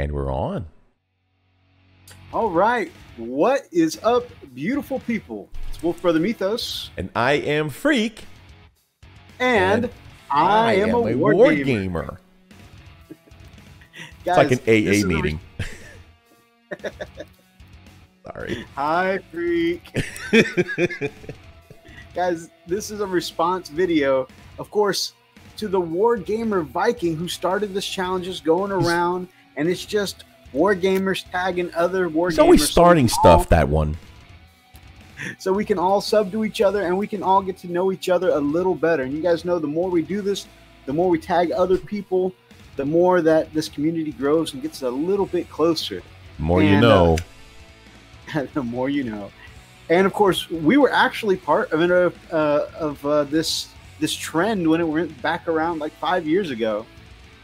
And we're on. All right. What is up, beautiful people? It's Wolfbrother Methos. And I am Freak. And I am a wargamer. It's like an AA meeting. Sorry. Hi, Freak. Guys, this is a response video, of course, to the Wargamer Viking who started this challenge is going around, and it's just Wargamers tagging other Wargamers. It's always starting stuff, that one. So we can all sub to each other, and we can all get to know each other a little better. And you guys know the more we do this, the more we tag other people, the more that this community grows and gets a little bit closer. The more you know. The more you know. And of course, we were actually part of this trend when it went back around like 5 years ago,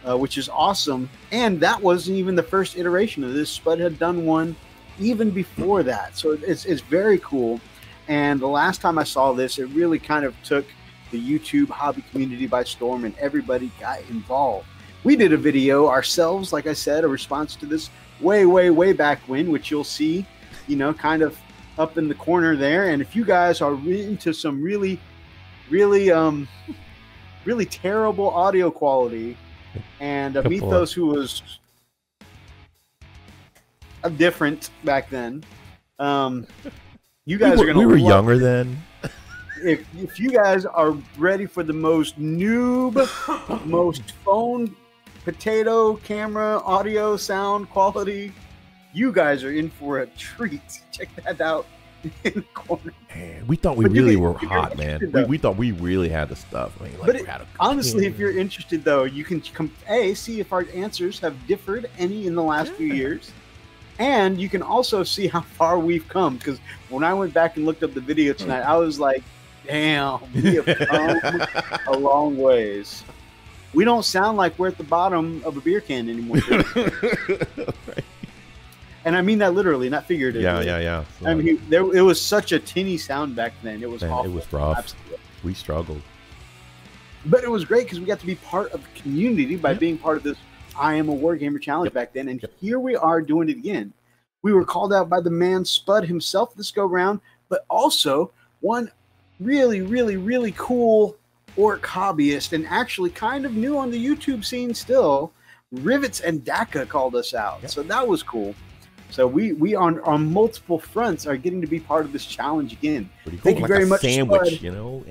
which is awesome. And that wasn't even the first iteration of this. Spud had done one even before that, so it's very cool. And the last time I saw this, it really kind of took the YouTube hobby community by storm, and everybody got involved. We did a video ourselves, like I said, a response to this way back when, which you'll see, you know, kind of up in the corner there. And if you guys are into some really terrible audio quality, and Methos, who was different back then, you guys are gonna. We were younger then. If you guys are ready for the most noob, most phone potato camera audio sound quality, you guys are in for a treat. Check that out in the corner. Man, we thought we really were hot, man. We thought we really had the stuff. I mean, like, but honestly, if you're interested, though, you can see if our answers have differed any in the last few years. And you can also see how far we've come. Because when I went back and looked up the video tonight, I was like, damn, we have come a long ways. We don't sound like we're at the bottom of a beer can anymore. Right. And I mean that literally, not figuratively. Yeah. I mean, it was such a tinny sound back then. It was awful. It was rough. Absolutely. We struggled. But it was great because we got to be part of the community by being part of this I Am a Wargamer challenge back then. And here we are doing it again. We were called out by the man Spud himself this go round, but also one really cool orc hobbyist, and actually kind of new on the YouTube scene still, Rivets and Dakka called us out. Yep. So that was cool. So we on multiple fronts are getting to be part of this challenge again. Pretty cool. Thank you very much, sandwich, Spud. You know.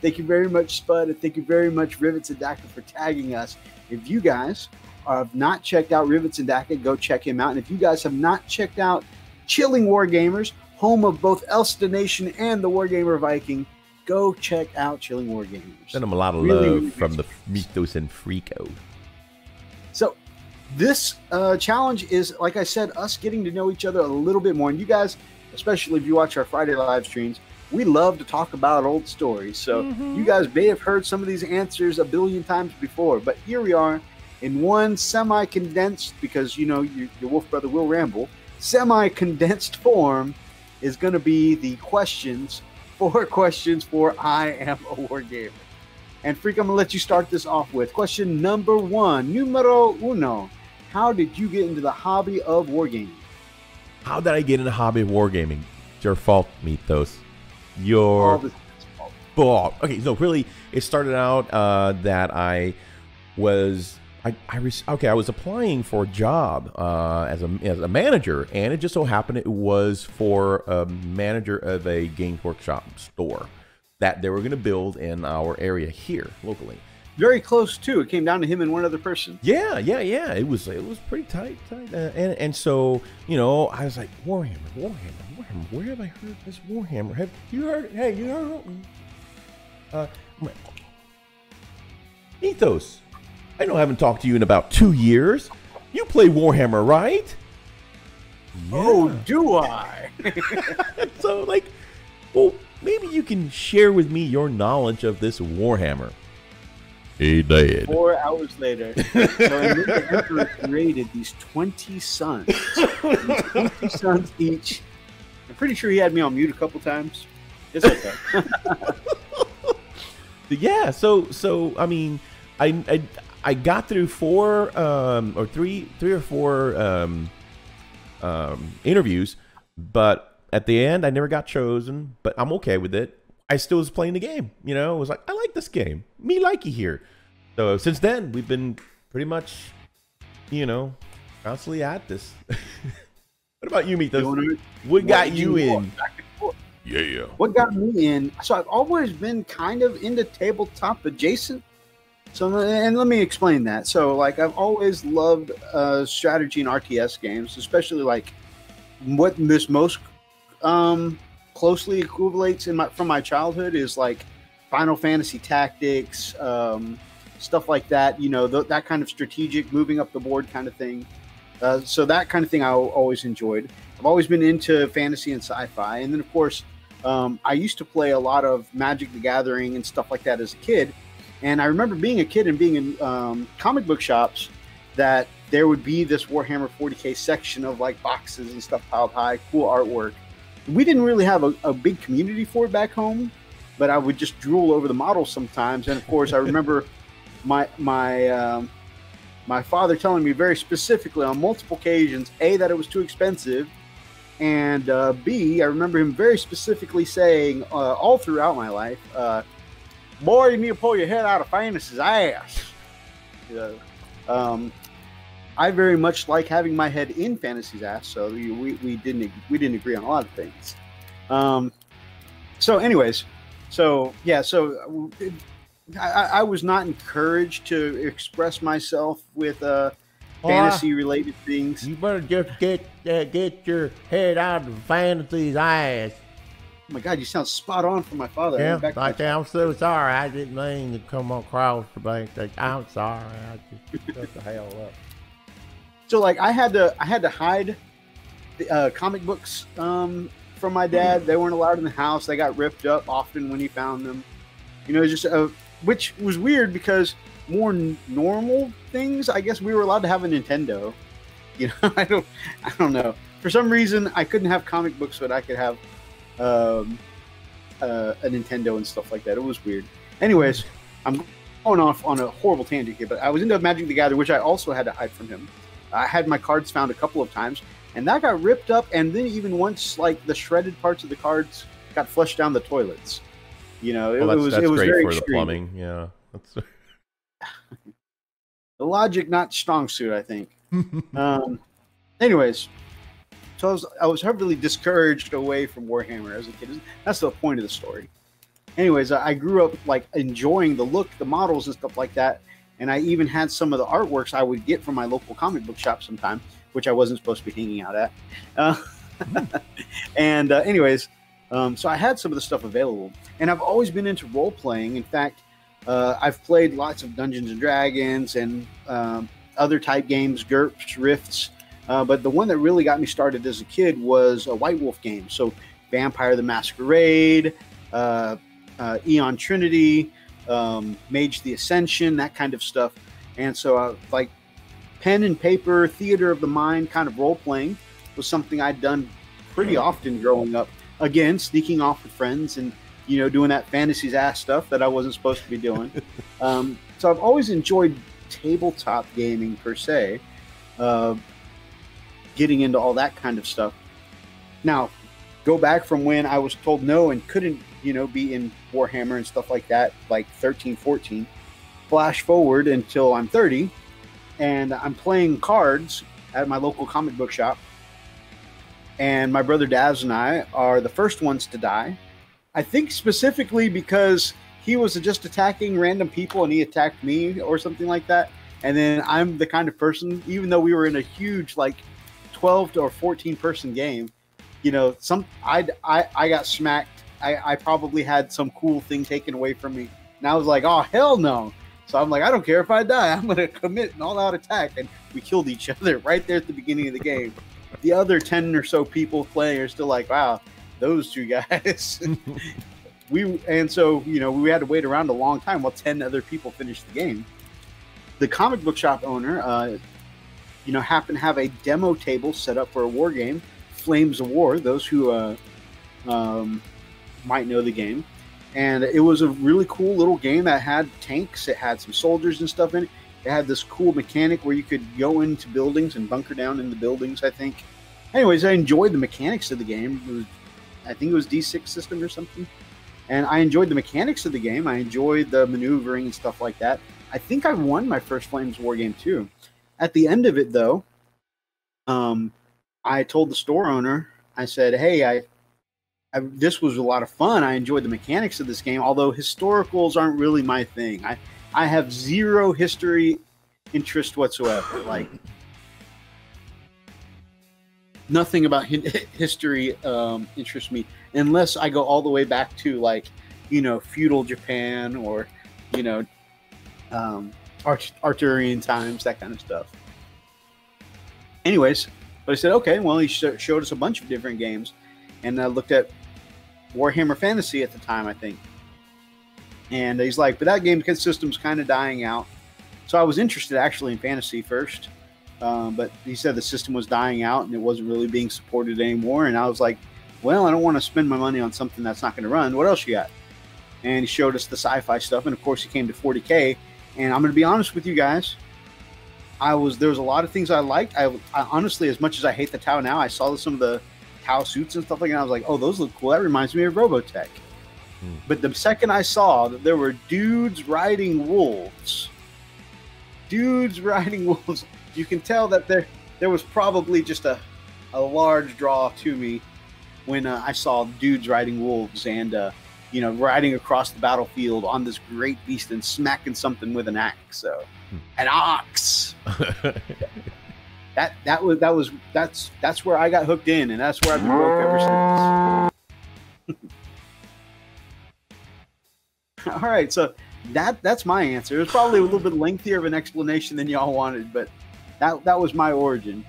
Thank you very much, Spud, and thank you very much, Rivets and Dakka, for tagging us. If you guys have not checked out Rivets and Dakka, go check him out. And if you guys have not checked out Chilling Wargamers, home of both Elsta Nation and the Wargamer Viking, go check out Chilling Wargamers. Send them a lot of love from the Methos and Freako. So this challenge is, like I said, us getting to know each other a little bit more. And you guys, especially if you watch our Friday live streams, we love to talk about old stories. So you guys may have heard some of these answers a billion times before, but here we are in one semi-condensed, because, you know, your Wolfbrother will ramble, semi-condensed form is going to be the questions for I Am a Wargamer. And Freak, I'm going to let you start this off with question number one, numero uno. How did you get into the hobby of wargaming? How did I get into the hobby of wargaming? It's your fault, Methos. Your fault. Okay, so really, it started out that I was applying for a job as a manager, and it just so happened it was for a manager of a Games Workshop store that they were going to build in our area here locally. Very close too. It came down to him and one other person. Yeah. It was pretty tight. And so, you know, I was like, Warhammer. Where have I heard this Warhammer? Have you heard? Hey, you heard of me? Methos. I know I haven't talked to you in about 2 years. You play Warhammer, right? Yeah. Oh, do I? So, like, well, maybe you can share with me your knowledge of this Warhammer. He did. 4 hours later, so the Emperor created these 20 sons. 20 sons each. I'm pretty sure he had me on mute a couple times. It's okay. Yeah, so I mean, I I got through three or four interviews, but at the end I never got chosen. But I'm okay with it. I still was playing the game. You know, it was like, I like this game. Me likey here. So since then we've been pretty much, you know, constantly at this. What about you, Methos? What got you in? Yeah. What got me in? So I've always been kind of into tabletop adjacent. So, and let me explain that. So, like, I've always loved strategy and RTS games, especially like what this most closely equivalates from my childhood is like Final Fantasy Tactics, stuff like that. You know, that kind of strategic, moving up the board kind of thing. So that kind of thing I always enjoyed. I've always been into fantasy and sci-fi, and then of course I used to play a lot of Magic the Gathering and stuff like that as a kid. And I remember being a kid and being in comic book shops that there would be this Warhammer 40K section of like boxes and stuff piled high, cool artwork. We didn't really have a big community for it back home, but I would just drool over the models sometimes. And of course, I remember my father telling me very specifically on multiple occasions, A, that it was too expensive, and B, I remember him very specifically saying all throughout my life, boy, you need to pull your head out of fantasy's ass. I very much like having my head in fantasy's ass, so we didn't agree on a lot of things. So anyways, so yeah, so I was not encouraged to express myself with fantasy related things. You better just get your head out of fantasy's ass. Oh my God, you sound spot on for my father. Yeah, I'm so sorry. I didn't mean to come across the bank. I'm sorry. I just shut the hell up. So, like, I had to hide the comic books from my dad. They weren't allowed in the house. They got ripped up often when he found them. You know, just which was weird because more normal things, I guess we were allowed to have a Nintendo. You know, I don't know. For some reason, I couldn't have comic books, but I could have a Nintendo and stuff like that. It was weird. Anyways, I'm going off on a horrible tangent here, but I was into Magic the Gathering, which I also had to hide from him. I had my cards found a couple of times, and that got ripped up, and then even once, like, the shredded parts of the cards got flushed down the toilets. You know, it was great very for extreme. The plumbing. Yeah, the logic, not strong suit, I think. Anyways, so I was heavily discouraged away from Warhammer as a kid. That's the point of the story. Anyways, I grew up like enjoying the look, the models, and stuff like that. And I even had some of the artworks I would get from my local comic book shop sometime, which I wasn't supposed to be hanging out at. And anyways, so I had some of the stuff available. And I've always been into role-playing. In fact, I've played lots of Dungeons & Dragons and other type games, GURPS, Rifts. But the one that really got me started as a kid was a White Wolf game. So Vampire the Masquerade, Eon Trinity, Mage the Ascension, that kind of stuff. And so like pen and paper, theater of the mind kind of role-playing was something I'd done pretty often growing up. Again, sneaking off with friends and, you know, doing that fantasy's ass stuff that I wasn't supposed to be doing. So I've always enjoyed tabletop gaming per se, getting into all that kind of stuff. Now, go back from when I was told no and couldn't, you know, be in Warhammer and stuff like that, like 13, 14. Flash forward until I'm 30, and I'm playing cards at my local comic book shop. And my brother Daz and I are the first ones to die. I think specifically because he was just attacking random people and he attacked me or something like that. And then I'm the kind of person, even though we were in a huge, like 12 or 14 person game, you know, I got smacked. I probably had some cool thing taken away from me. And I was like, oh, hell no. So I'm like, I don't care if I die. I'm going to commit an all-out attack. And we killed each other right there at the beginning of the game. The other 10 or so people playing are still like, wow, those two guys. And so, you know, we had to wait around a long time while 10 other people finished the game. The comic book shop owner, you know, happened to have a demo table set up for a war game, Flames of War, those who might know the game. And it was a really cool little game that had tanks. It had some soldiers and stuff in it. It had this cool mechanic where you could go into buildings and bunker down in the buildings, I think. Anyways, I enjoyed the mechanics of the game. I think it was D6 system or something. And I enjoyed the mechanics of the game. I enjoyed the maneuvering and stuff like that. I think I won my first Flames war game too. At the end of it, though, I told the store owner, I said, hey, this was a lot of fun. I enjoyed the mechanics of this game, although historicals aren't really my thing. I have zero history interest whatsoever. Like, nothing about history interests me unless I go all the way back to, like, you know, feudal Japan or, you know, Arthurian times, that kind of stuff. Anyways, but I said, okay, well, he showed us a bunch of different games, and I looked at Warhammer Fantasy at the time, I think. And he's like, but that game system's kind of dying out. So I was interested actually in Fantasy first. But he said the system was dying out and it wasn't really being supported anymore. And I was like, well, I don't want to spend my money on something that's not going to run. What else you got? And he showed us the sci-fi stuff. And of course he came to 40K. And I'm going to be honest with you guys. There was a lot of things I liked. I honestly, as much as I hate the Tau now, I saw some of the Tau suits and stuff like that. And I was like, oh, those look cool. That reminds me of Robotech. But the second I saw that there were dudes riding wolves, you can tell that there was probably just a large draw to me when I saw dudes riding wolves and you know, riding across the battlefield on this great beast and smacking something with an axe. So an ox. That's where I got hooked in, and that's where I've been broke ever since. All right, so that's my answer. It was probably a little bit lengthier of an explanation than y'all wanted, but that was my origin.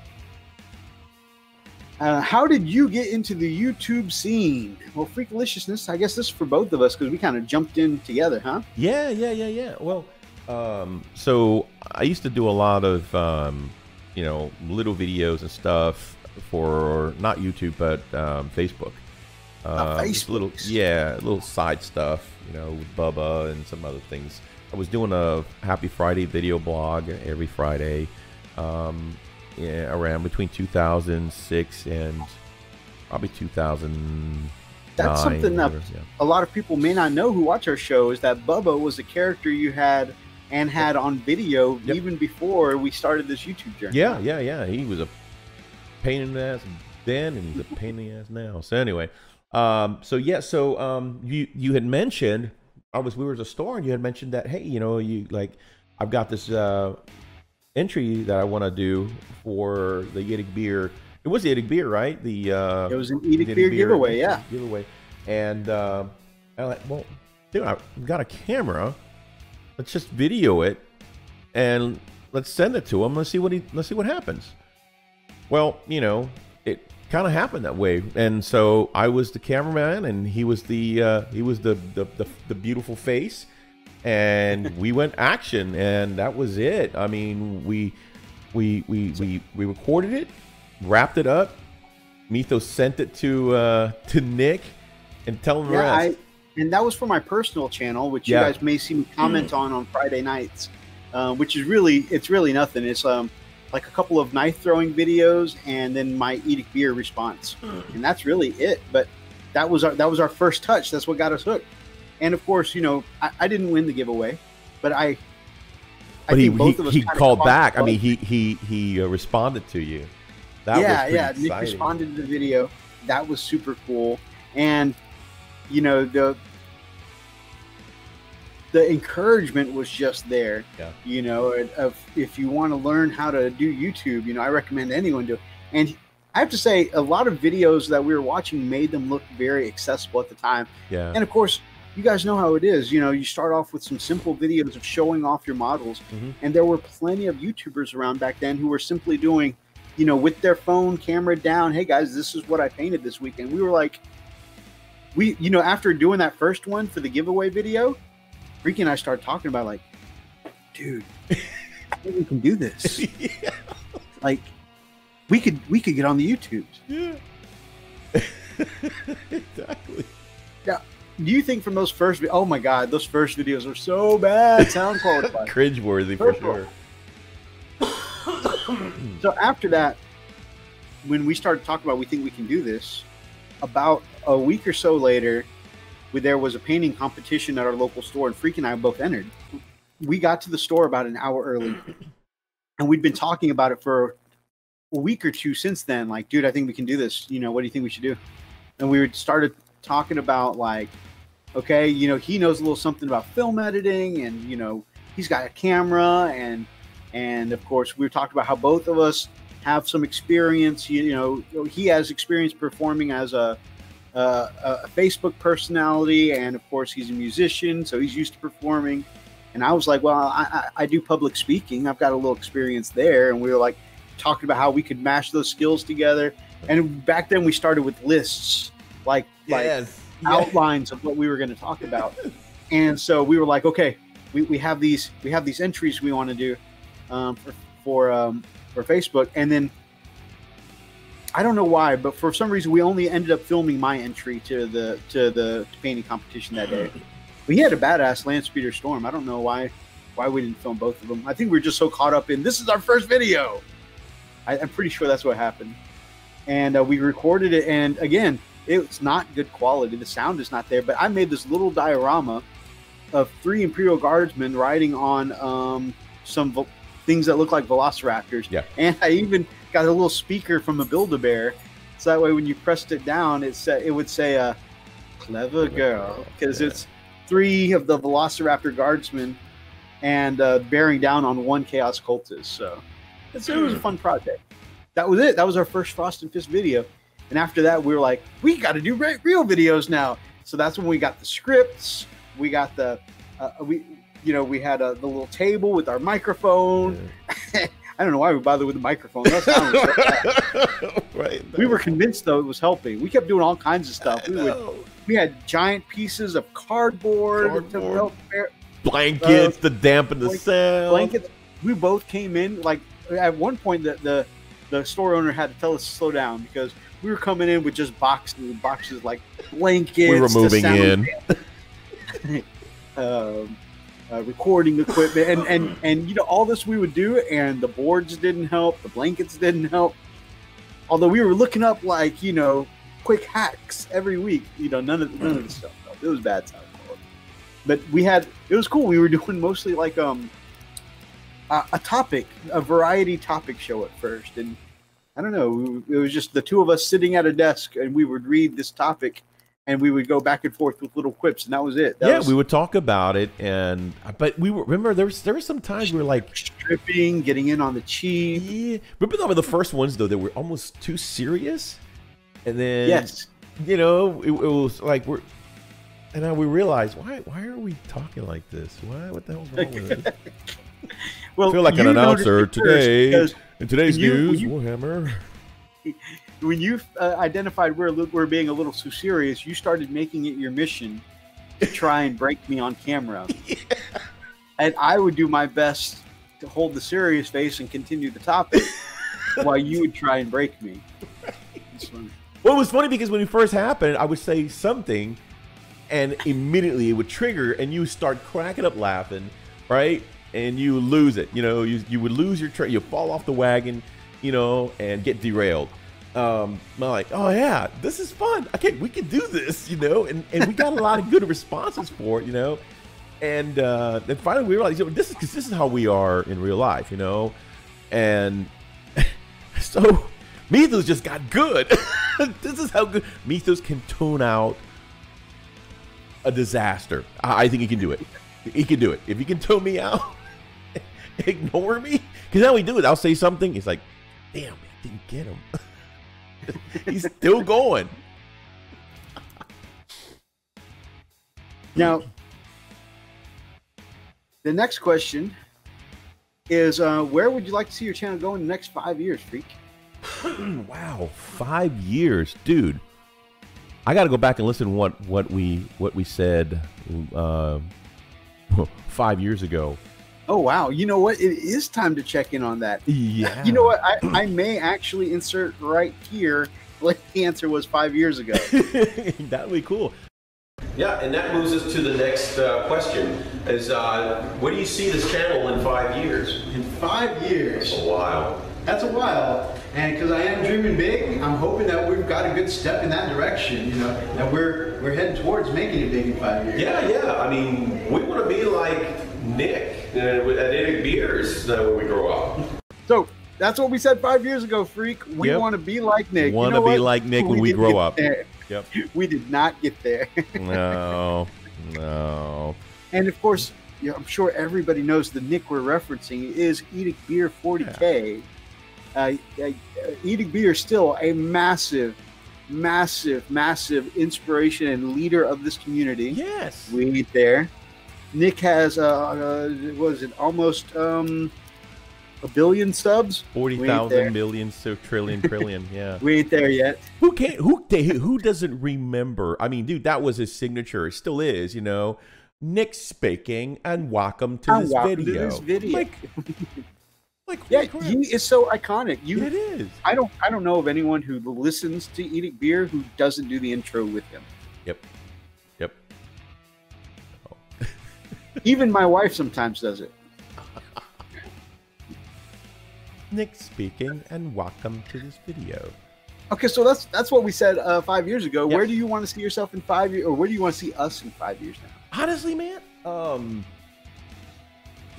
How did you get into the YouTube scene? Well, Freakaliciousness, I guess this is for both of us because we kind of jumped in together, huh? Yeah. Well, so I used to do a lot of, you know, little videos and stuff for not YouTube, but Facebook. Facebook. Little side stuff, you know, with Bubba and some other things. I was doing a Happy Friday video blog every Friday, around between 2006 and probably 2009. That's something that a lot of people may not know who watch our show, is that Bubba was a character you had on video even before we started this YouTube journey. Yeah. He was a pain in the ass then, and he's a pain in the ass now. So anyway. You had mentioned, we were at a store and you had mentioned that, hey, you know, I've got this entry that I want to do for the Yiddick beer. It was the Yiddick beer, right? It was an Yiddick beer giveaway, yeah. Giveaway. And I'm like, well, dude, I've got a camera. Let's just video it and let's send it to him. Let's see what happens. Well, you know, it kind of happened that way, and so I was the cameraman, and he was the beautiful face, and we went action, and that was it. I mean, we recorded it, wrapped it up. Methos sent it to Nick, and tell him the rest. And that was for my personal channel, which you guys may see me comment on Friday nights, which is really nothing. It's like a couple of knife throwing videos and then my Yiddick beer response, and that's really it. But that was our first touch. That's what got us hooked. And of course, you know, I didn't win the giveaway, but I think both of us called back. I mean, he responded to you. That was Nick responded to the video. That was super cool. And you know, the encouragement was just there. You know, if you want to learn how to do YouTube, you know, I recommend anyone do it. And I have to say, a lot of videos that we were watching made them look very accessible at the time. And of course, you guys know how it is. You know, you start off with some simple videos of showing off your models, and there were plenty of YouTubers around back then who were simply doing, you know, with their phone camera down, hey guys, this is what I painted this week. And we were like, you know, after doing that first one for the giveaway video, Freaky and I started talking about, like, dude, I think we can do this. Like, we could get on the YouTubes. Exactly. Yeah. Do you think from those first, oh my God, those first videos were so bad, sound quality, cringeworthy for sure. So after that, when we started talking about we think we can do this, about a week or so later, there was a painting competition at our local store, and Freak and I both entered. We got to the store about an hour early, and we'd been talking about it for a week or two since then. Like, dude, I think we can do this. You know, what do you think we should do? And we started talking about, like, okay, you know, he knows a little something about film editing, and, you know, he's got a camera, and of course, we were talking about how both of us have some experience. You know, he has experience performing as a Facebook personality, and of course he's a musician, so he's used to performing. And I was like, well, I do public speaking, I've got a little experience there. And we were like talking about how we could mash those skills together. And back then we started with lists, like outlines of what we were going to talk about. And so we were like, okay, we have these entries we want to do for Facebook. And then I don't know why, but for some reason we only ended up filming my entry to the painting competition that day. We had a badass land speeder storm. I don't know why we didn't film both of them. I think we were just so caught up in this is our first video. I'm pretty sure that's what happened. And we recorded it, and again, it's not good quality. The sound is not there, but I made this little diorama of 3 Imperial Guardsmen riding on some things that look like velociraptors. Yeah. And I even got a little speaker from a Build-A-Bear, so that way when you pressed it down, it would say clever girl, because it's 3 of the Velociraptor Guardsmen and bearing down on 1 Chaos Cultist. So it was a fun project. That was it. That was our first Frost and Fist video. And after that, we were like, we got to do real videos now. So that's when we got the scripts. We got the we had the little table with our microphone. Yeah. I don't know why we bothered with the microphone. That sounded so right. We were convinced, though, it was helping. We kept doing all kinds of stuff. We had giant pieces of cardboard. To help blankets to dampen the sound. Blankets. We both came in, like, at one point the store owner had to tell us to slow down because we were coming in with just boxes like blankets. We were moving in. Recording equipment and you know, all this we would do, and the boards didn't help, the blankets didn't help, although we were looking up, like, you know, quick hacks every week. You know, none of the stuff helped. It was bad sound quality, but it was cool. We were doing mostly like a variety topic show at first, and I don't know, it was just the two of us sitting at a desk, and we would read this topic and we would go back and forth with little quips, and that was it. We would talk about it, but we were, remember there were some times we were like stripping, getting in on the cheap. Yeah. Remember the first ones though that were almost too serious, and then you know, it was like we realized why are we talking like this? What the hell's wrong with it? Well, I feel like an announcer today in today's news. Warhammer. When you identified we're being a little too serious, you started making it your mission to try and break me on camera. Yeah. And I would do my best to hold the serious face and continue the topic while you would try and break me. Right. Well, it was funny because when it first happened, I would say something and immediately it would trigger and you start cracking up laughing, right? And you lose it. You know, you would lose your train, you fall off the wagon, you know, and get derailed. I'm like, oh yeah, this is fun. We can do this, you know, and we got a lot of good responses for it, you know, and then finally we realized, you know, this is how we are in real life, you know, and so Methos just got good. This is how good Methos can tone out a disaster. I think he can do it. He can do it if he can tone me out, ignore me, because now we do it. I'll say something. He's like, damn, I didn't get him. He's still going. Now, the next question is, where would you like to see your channel go in the next 5 years, Freak? Wow, 5 years, dude. I got to go back and listen to what we said 5 years ago. Oh, wow. You know what? It is time to check in on that. Yeah. You know what? I may actually insert right here what the answer was 5 years ago. That would be cool. Yeah, and that moves us to the next question. Is what do you see this channel in 5 years? In 5 years? That's a while. That's a while. And because I am dreaming big, I'm hoping that we've got a good step in that direction, you know, that we're heading towards making it big in 5 years. Yeah. I mean, we want to be like Nick at Nick Beers when we grow up. So that's what we said 5 years ago, Freak. We want to be like Nick. Want to be like Nick when we grow up. There. Yep. We did not get there. No. And of course, I'm sure everybody knows the Nick we're referencing is Edict Beer 40K. Edict Beer is still a massive inspiration and leader of this community. Yes. We ain't there. Nick has, what is it, almost a billion subs? 40,000 million, so trillion, yeah. We ain't there yet. Who doesn't remember? I mean, dude, that was his signature. It still is, you know. Nick speaking, and welcome to this video. Like yeah, he is so iconic. It is. I don't know of anyone who listens to Edict Beer who doesn't do the intro with him. Yep. Oh. Even my wife sometimes does it. Nick speaking, and welcome to this video. Okay, so that's what we said 5 years ago. Yep. Where do you want to see yourself in 5 years, or where do you want to see us in 5 years now? Honestly, man,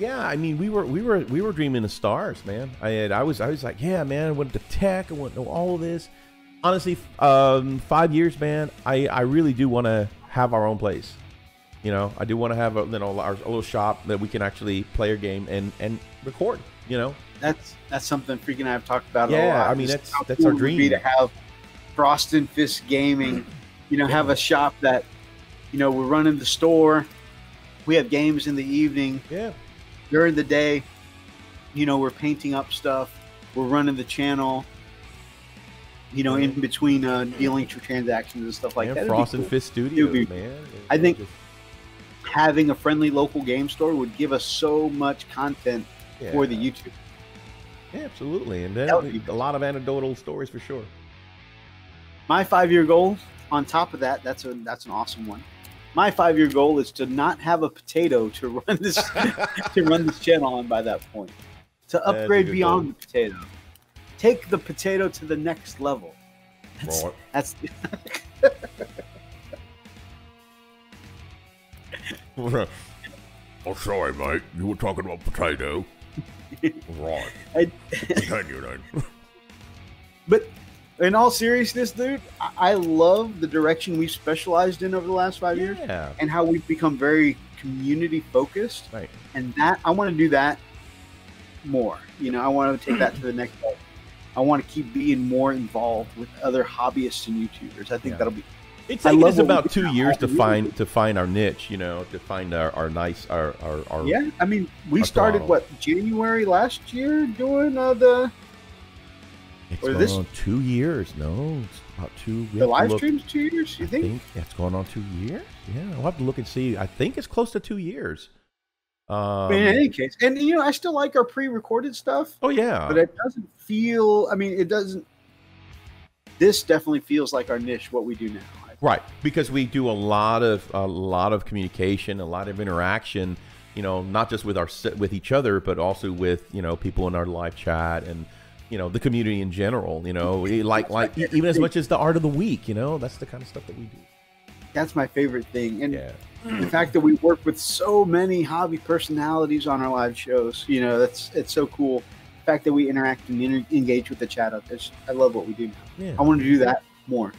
yeah, I mean, we were dreaming of stars, man. I was like, yeah, man, I want the tech, I want to know all of this. Honestly, 5 years, man, I really do want to have our own place. You know, I do want to have a little shop that we can actually play our game and record. You know, that's something Freak and I have talked about. Yeah, a lot. I mean, that's cool our dream. Would be to have Frost and Fist Gaming. You know, have a shop that, you know, we're running the store. We have games in the evening. Yeah. During the day, you know, we're painting up stuff. We're running the channel. You know, in between dealing through transactions and stuff like that. Frost and Fist Studios, man. I think having a friendly local game store would give us so much content for the YouTube. Yeah, absolutely. And then a lot of anecdotal stories for sure. My 5-year goal, on top of that, that's an awesome one. My 5-year goal is to not have a potato to run this channel on by that point. To upgrade beyond the potato. Take the potato to the next level. That's Oh, sorry, mate. You were talking about potato. Right. Continue then. But in all seriousness, dude, I love the direction we've specialized in over the last 5 years, and how we've become very community focused. Right. And that I want to do that more. You know, I want to take that to the next level. I want to keep being more involved with other hobbyists and YouTubers. I think that'll be. It's taken us about 2 years to find our niche. You know, to find our nice our. Yeah, I mean, we started what, January last year doing the. It's going on 2 years. No, it's about two. The live stream's 2 years. You think? It's going on 2 years. Yeah, I'll have to look and see. I think it's close to 2 years. In any case, and you know, I still like our pre-recorded stuff. Oh yeah, but it doesn't feel. I mean, it doesn't. This definitely feels like our niche. What we do now, right? Because we do a lot of communication, a lot of interaction. You know, not just with each other, but also with, you know, people in our live chat and, you know, the community in general. You know, like even as much as the art of the week. You know, that's the kind of stuff that we do. That's my favorite thing, and the fact that we work with so many hobby personalities on our live shows. You know, it's so cool. The fact that we interact and engage with the chat out there. I love what we do now. Yeah. I want to do that more.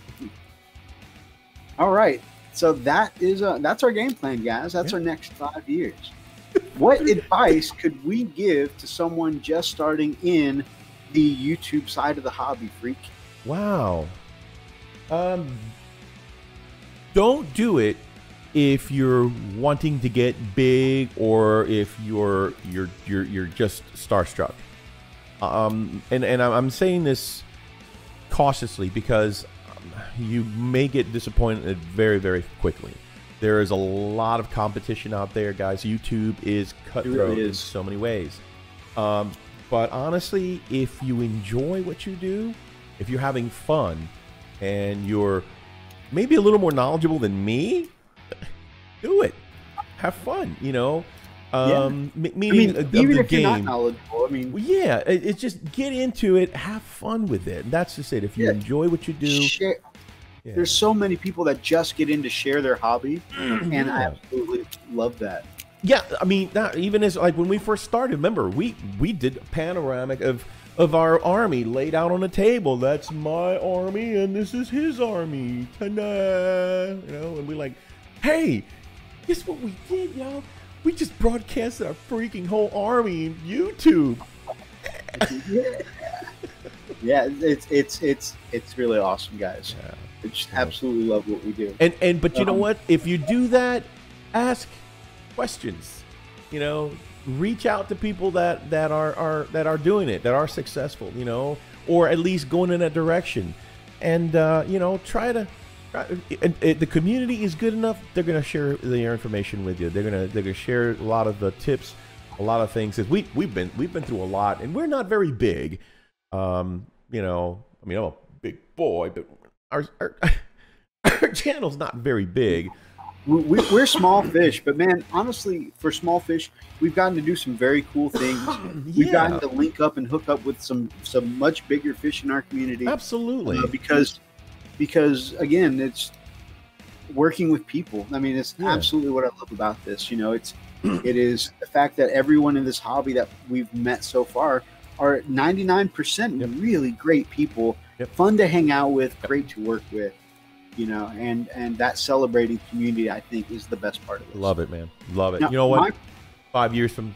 All right, so that's our game plan, guys. That's our next 5 years. What advice could we give to someone just starting in the YouTube side of the hobby, Freak? Wow. Don't do it if you're wanting to get big, or if you're just starstruck. And I'm saying this cautiously because you may get disappointed very, very quickly. There is a lot of competition out there, guys. YouTube is cutthroat in so many ways. But honestly, if you enjoy what you do, if you're having fun, and you're maybe a little more knowledgeable than me, do it. Have fun, you know. Meaning even the if game. you're not knowledgeable, I mean, Well, yeah, it's just get into it, have fun with it. And that's just it. If you enjoy what you do, there's so many people that just get in to share their hobby, and I absolutely love that. Yeah, I mean, even as like when we first started, remember we did a panoramic of our army laid out on a table. That's my army, and this is his army. Ta-da! You know, and we're like, hey, guess what we did, y'all? We just broadcasted our freaking whole army in YouTube. Yeah, it's really awesome, guys. Yeah. I just absolutely love what we do. But you know what? If you do that, ask questions. You know, reach out to people that are doing it, that are successful. You know, or at least going in that direction, and you know, try to. The community is good enough. They're gonna share their information with you. They're gonna share a lot of the tips, a lot of things. Cause we've been through a lot, and we're not very big. You know, I mean, I'm a big boy, but our channel's not very big. We're small fish, but man, honestly, for small fish, we've gotten to do some very cool things. We've gotten to link up and hook up with some much bigger fish in our community. Absolutely, because again, it's working with people. I mean, it's absolutely what I love about this. You know, it is the fact that everyone in this hobby that we've met so far are 99% really great people, fun to hang out with, great to work with. You know, and that celebrating community, I think, is the best part of it. Love it, man. Love it. Now, you know what? 5 years from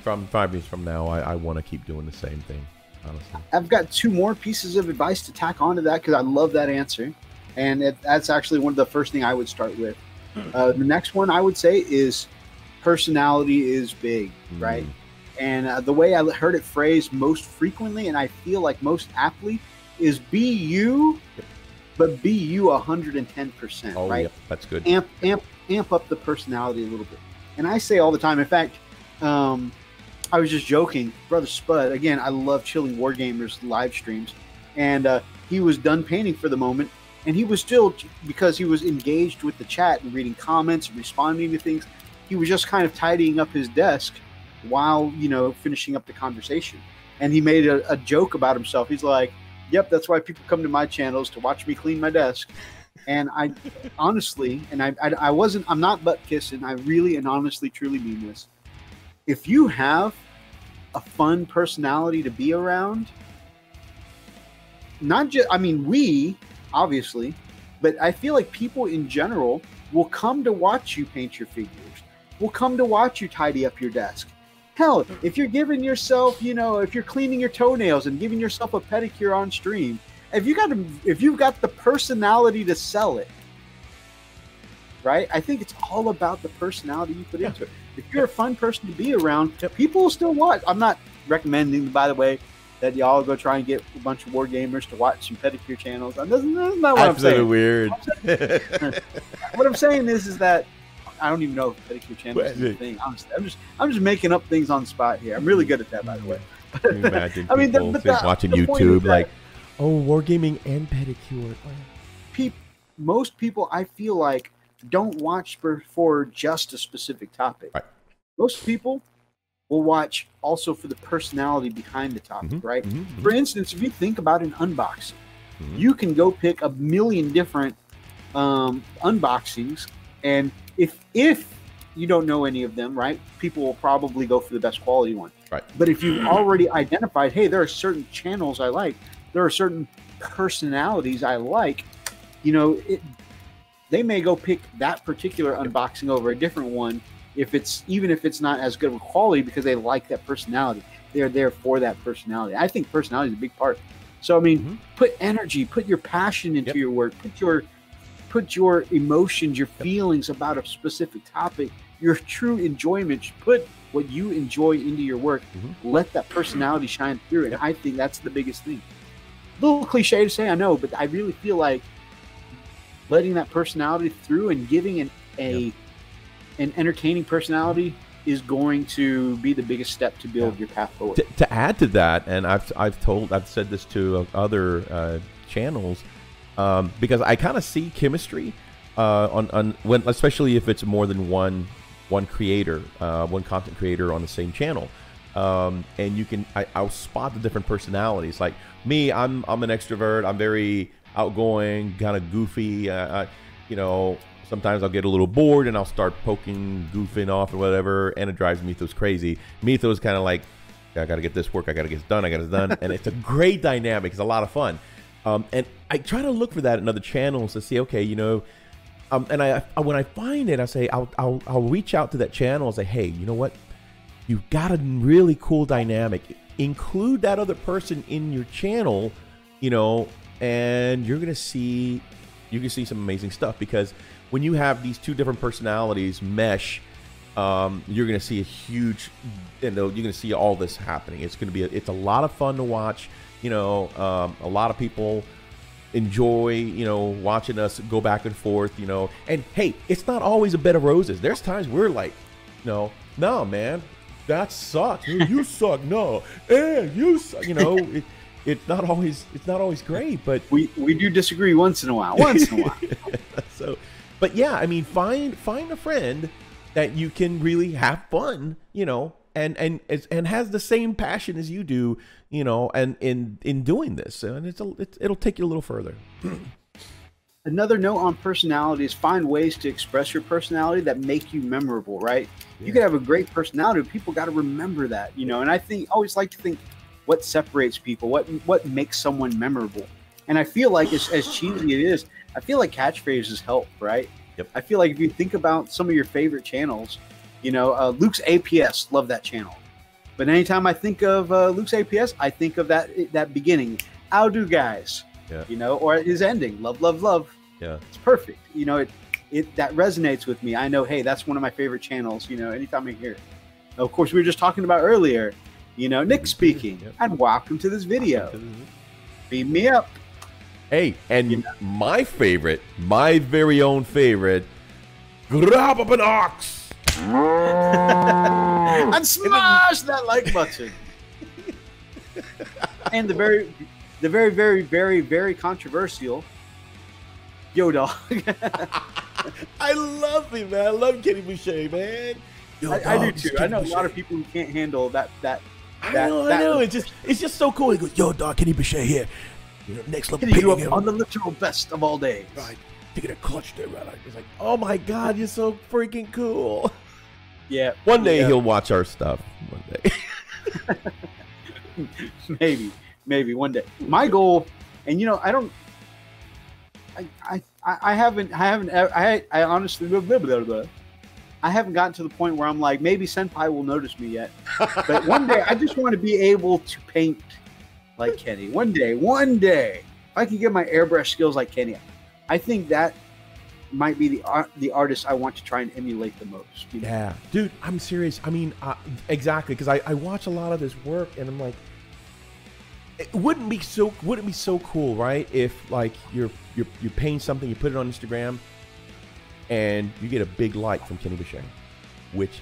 now, I want to keep doing the same thing. Honestly, I've got 2 more pieces of advice to tack onto that because I love that answer, and that's actually one of the first thing I would start with. The next one I would say is personality is big, right? And the way I heard it phrased most frequently, and I feel like most aptly, is be you. But be you 110%, right? Yep, that's good. Amp up the personality a little bit. And I say all the time, in fact, I was just joking, Brother Spud, again, I love Chilling Wargamers live streams, and he was done painting for the moment, and he was still, because he was engaged with the chat and reading comments and responding to things, he was just kind of tidying up his desk while, you know, finishing up the conversation. And he made a joke about himself. He's like, yep, that's why people come to my channels, to watch me clean my desk. And I honestly, and I'm not butt kissing. I really and honestly, truly mean this. If you have a fun personality to be around, not just, I mean, we obviously, but I feel like people in general will come to watch you paint your figures, will come to watch you tidy up your desk. Hell, if you're giving yourself, you know, if you're cleaning your toenails and giving yourself a pedicure on stream, if you've got the personality to sell it, right? I think it's all about the personality you put into it. If you're a fun person to be around, people will still watch. I'm not recommending, by the way, that y'all go try and get a bunch of war gamers to watch some pedicure channels. That's not what I'm saying. Weird. What I'm saying is that I don't even know if pedicure channel is a thing. Honestly, I'm just making up things on the spot here. I'm really good at that, by the way. Can you imagine people watching YouTube like, oh, wargaming and pedicure. Most people, I feel like, don't watch for just a specific topic. Right. Most people will watch also for the personality behind the topic, right? For instance, if you think about an unboxing, you can go pick a million different unboxings, and if you don't know any of them, right, people will probably go for the best quality one. Right. But if you've already identified, hey, there are certain channels I like, there are certain personalities I like, you know, they may go pick that particular unboxing over a different one even if it's not as good of a quality, because they like that personality. They're there for that personality. I think personality is a big part. So I mean, put energy, put your passion into your work, put your emotions, your feelings about a specific topic, your true enjoyment. Put what you enjoy into your work. Let that personality shine through. And I think that's the biggest thing. A little cliche to say, I know, but I really feel like letting that personality through and giving an entertaining personality is going to be the biggest step to build your path forward. To add to that, and I've said this to other channels, because I kind of see chemistry on when, especially if it's more than one one creator, one content creator on the same channel. And you can, I'll spot the different personalities. Like me, I'm an extrovert. I'm very outgoing, kind of goofy. You know, sometimes I'll get a little bored and I'll start poking, goofing off or whatever, and it drives Methos crazy. Methos kind of like, I got to get this work. I got to get it done. I got it done. And it's a great dynamic. It's a lot of fun. And I try to look for that in other channels to see, okay, you know, and when I find it, I say, I'll reach out to that channel and say, hey, you know what? You've got a really cool dynamic. Include that other person in your channel, you know, and you're gonna see, you can see some amazing stuff, because when you have these two different personalities mesh, you're gonna see a huge, you know, you're gonna see all this happening. It's gonna be, it's a lot of fun to watch. You know, a lot of people enjoy, you know, watching us go back and forth, you know. And hey, it's not always a bed of roses. There's times we're like, no, man, that sucks. You suck. No, you suck. You know, it's not always great, but we do disagree once in a while. So, but yeah, I mean, find a friend that you can really have fun, you know, and has the same passion as you do, you know, and in doing this, and it'll take you a little further. Another note on personality is find ways to express your personality that make you memorable, right? Yeah. You can have a great personality, but people got to remember that, you know. And I always like to think what separates people, what makes someone memorable. And I feel like as cheesy it is, I feel like catchphrases help, right? Yep. I feel like if you think about some of your favorite channels, you know, Luke's APS, love that channel. But anytime I think of Luke's APS, I think of that beginning, "How do guys?" Yeah. You know, or his ending, "Love, love, love." Yeah, it's perfect. You know, it that resonates with me. I know, hey, that's one of my favorite channels. You know, anytime I hear it. Of course, we were just talking about earlier. You know, Nick speaking, yep. And welcome to this video. Beam me up. Hey, and you know, my favorite, my very own favorite, grab up an ox. And smash that like button. And the very, very, very controversial Yo Dog. I love him, man. I love Kenny Boucher, man. I do too. I know a lot of people who can't handle that. I know. It's just so cool. He goes, "Yo, dog, Kenny Boucher here. You know, next level you on the literal best of all days." Right. Taking a clutch there, right? It's like, oh my God, you're so freaking cool. Yeah. One day he'll watch our stuff. One day. maybe one day. My goal, and you know, I honestly, I haven't gotten to the point where I'm like, maybe Senpai will notice me yet. But one day, I just want to be able to paint like Kenny. One day, if I can get my airbrush skills like Kenny, I think that might be the artist I want to try and emulate the most. You know? Yeah, dude, I'm serious. I mean, exactly, because I watch a lot of this work, and I'm like, wouldn't it be so cool, right? If like you paint something, you put it on Instagram, and you get a big like from Kenny Boucher, which.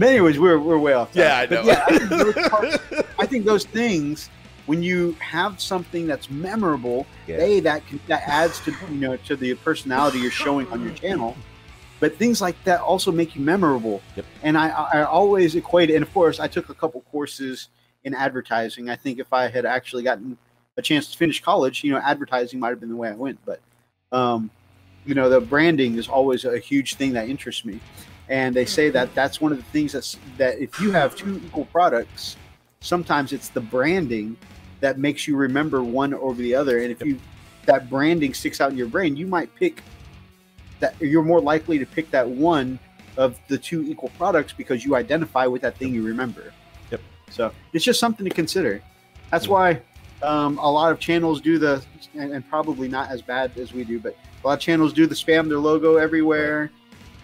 Anyways, we're way off. Yeah, I know. Yeah, I think those things, when you have something that's memorable, yeah. that adds to, you know, to the personality you're showing on your channel. But things like that also make you memorable. Yep. And I always equate it. And of course, I took a couple courses in advertising. I think if I had actually gotten a chance to finish college, you know, advertising might have been the way I went. But you know, the branding is always a huge thing that interests me. And they say that that's one of the things that if you have two equal products, sometimes it's the branding that makes you remember one over the other. And if that branding sticks out in your brain, you might pick that. You're more likely to pick that one of the two equal products because you identify with that thing you remember. Yep. So it's just something to consider. That's why a lot of channels do and probably not as bad as we do, but a lot of channels do the spam their logo everywhere.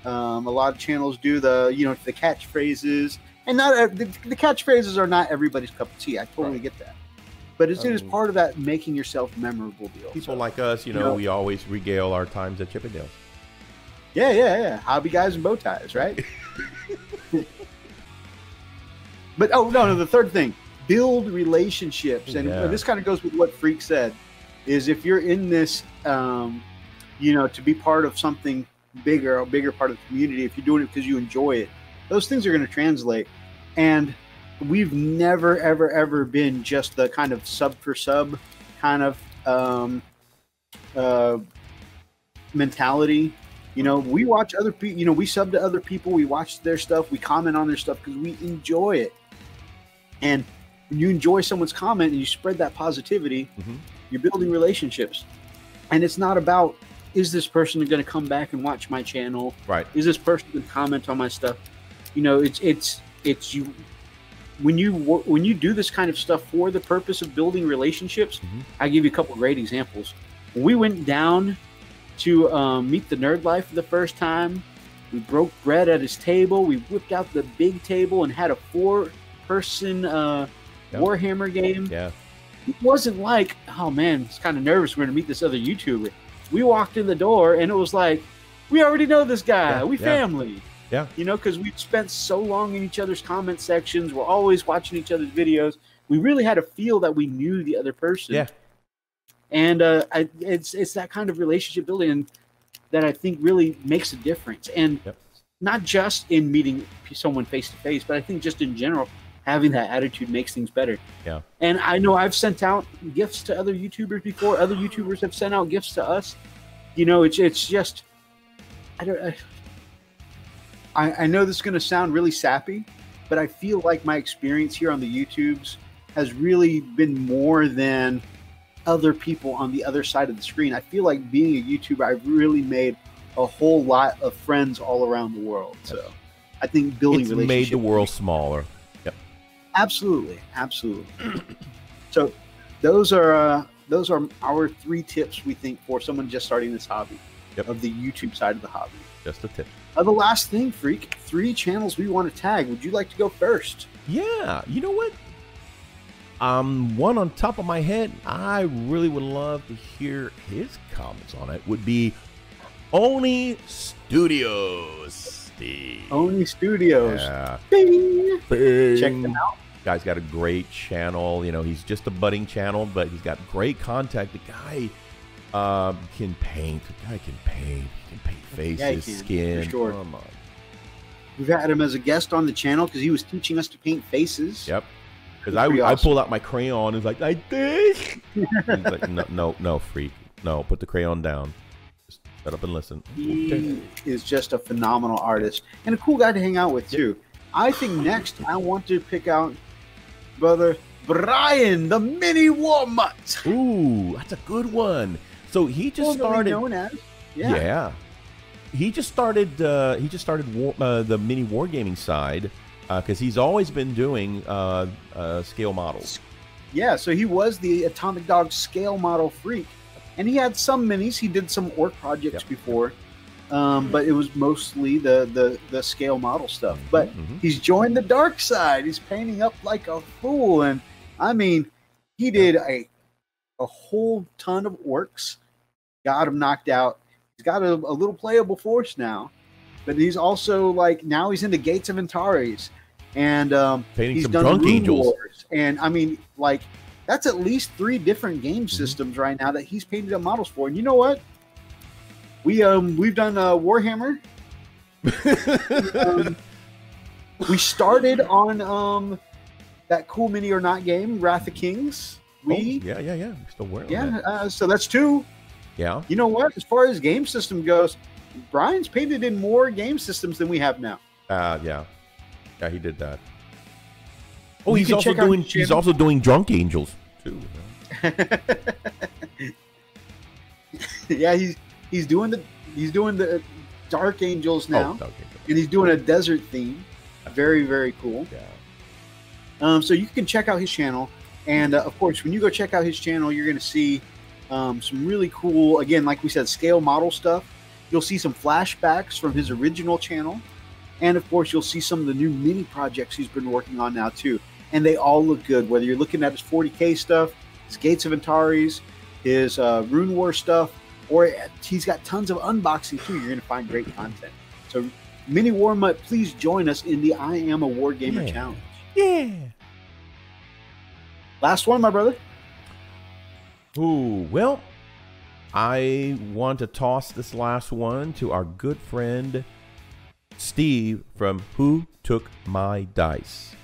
A lot of channels do the catchphrases, and not the catchphrases are not everybody's cup of tea. I totally get that, but it is part of that making yourself memorable deal. People like us, you know, we always regale our times at Chippendales. Yeah. Hobby guys and bow ties, right? But no, the third thing, build relationships, and this kind of goes with what Freak said. Is if you're in this, you know, to be part of something a bigger part of the community, if you're doing it because you enjoy it, those things are going to translate. And we've never, ever, ever been just the kind of sub for sub kind of mentality. You know, we watch other people, you know, we sub to other people, we watch their stuff, we comment on their stuff because we enjoy it. And when you enjoy someone's comment and you spread that positivity, you're building relationships. And it's not about, is this person going to come back and watch my channel? Right. Is this person going to comment on my stuff? You know, it's you. When you do this kind of stuff for the purpose of building relationships, I'll give you a couple great examples. When we went down to meet the Nerd Life for the first time, we broke bread at his table. We whipped out the big table and had a 4-person Warhammer game. Yeah. It wasn't like, oh man, it's kind of nervous. We're going to meet this other YouTuber. We walked in the door and it was like, we already know this guy. We family. Yeah. You know, because we've spent so long in each other's comment sections. We're always watching each other's videos. We really had to feel that we knew the other person. Yeah. And it's that kind of relationship building that I think really makes a difference. And not just in meeting someone face to face, but I think just in general, having that attitude makes things better. Yeah. And I know I've sent out gifts to other YouTubers before. Other YouTubers have sent out gifts to us. You know, it's just, I know this is going to sound really sappy, but I feel like my experience here on the YouTubes has really been more than other people on the other side of the screen. I feel like being a YouTuber, I've really made a whole lot of friends all around the world. So I think building relationships made the world smaller. Yep. Absolutely, absolutely. So those are our 3 tips we think for someone just starting this hobby of the YouTube side of the hobby. Just a tip. The last thing, Freak, 3 channels we want to tag. Would you like to go first? Yeah, you know what? One on top of my head, I really would love to hear his comments on it, would be Oni Studios. Oni Studios. Yeah. Bing. Bing. Check them out. Guy's got a great channel. You know, he's just a budding channel, but he's got great content. The guy can paint. The guy can paint. He can paint faces, skin. For sure. Come on. We've had him as a guest on the channel because he was teaching us to paint faces. Yep. Because I pulled out my crayon and was like this. He's like, no, freak. No, put the crayon down. Just shut up and listen. He is just a phenomenal artist and a cool guy to hang out with, too. I think next I want to pick out Brother Brian, the Mini WarMutt. Ooh, that's a good one. So he just started. Known as, he just started. The Mini Wargaming side because he's always been doing scale models. Yeah, so he was the Atomic Dog scale model freak, and he had some minis. He did some orc projects before, but it was mostly the scale model stuff. But he's joined the dark side. He's painting up like a fool, and I mean, he did a whole ton of orcs. Got him knocked out. He's got a little playable force now, but he's also now he's into Gates of Antares, and painting he's some done drunk Rune angels. Wars. And I mean, that's at least 3 different game systems right now that he's painted up models for. And you know what? We've done Warhammer. We started on that cool Mini or Not game, Wrath of Kings. Yeah. Still wearing that. So that's 2. Yeah. You know what? As far as game system goes, Brian's painted in more game systems than we have now. Yeah, he did that. Oh, he's also doing Drunk Angels too. Yeah, he's doing the Dark Angels now, and he's doing a desert theme. Very, very cool. Yeah. So you can check out his channel, and of course, when you go check out his channel, you're going to see some really cool, again, like we said, scale model stuff. You'll see some flashbacks from his original channel. And, of course, you'll see some of the new mini projects he's been working on now, too. And they all look good, whether you're looking at his 40K stuff, his Gates of Antares, his Rune War stuff, or he's got tons of unboxing, too. You're going to find great content. So, Mini WarMutt, please join us in the I Am a Wargamer challenge. Yeah. Last one, my brother. Ooh, well, I want to toss this last one to our good friend Steve from Who Took My Dice.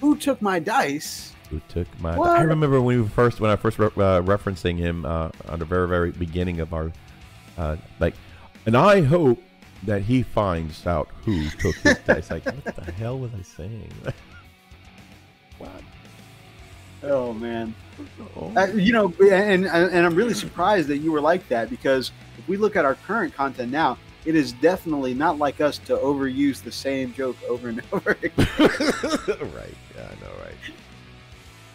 Who took my dice? Who took my? I remember when I first referencing him on the very beginning of our and I hope that he finds out who took his dice. Like, what the hell was I saying? What? Oh man, you know, and I'm really surprised that you were like that, because if we look at our current content now, it is definitely not like us to overuse the same joke over and over again. Right? Yeah, I know, right?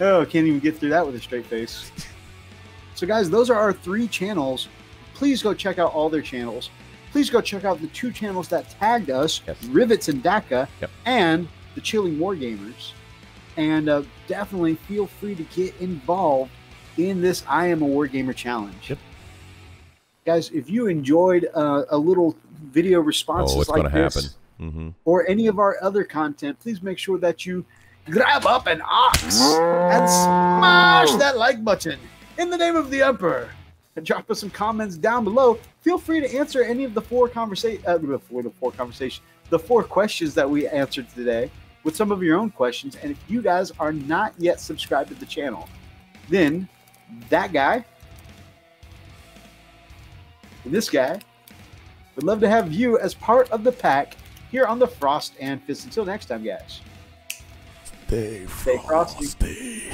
Oh, can't even get through that with a straight face. So, guys, those are our 3 channels. Please go check out all their channels. Please go check out the 2 channels that tagged us, yes. Rivets and Dakka, yep. and the Chilling Wargamers. And definitely feel free to get involved in this I Am a Wargamer challenge. Yep. Guys, if you enjoyed a little video responses like this, or any of our other content, please make sure that you grab up an ox and smash that like button in the name of the Emperor. And drop us some comments down below. Feel free to answer any of the 4 questions that we answered today with some of your own questions. And if you guys are not yet subscribed to the channel, then that guy and this guy would love to have you as part of the pack here on the Frost and Fist. Until next time, guys. Stay frosty.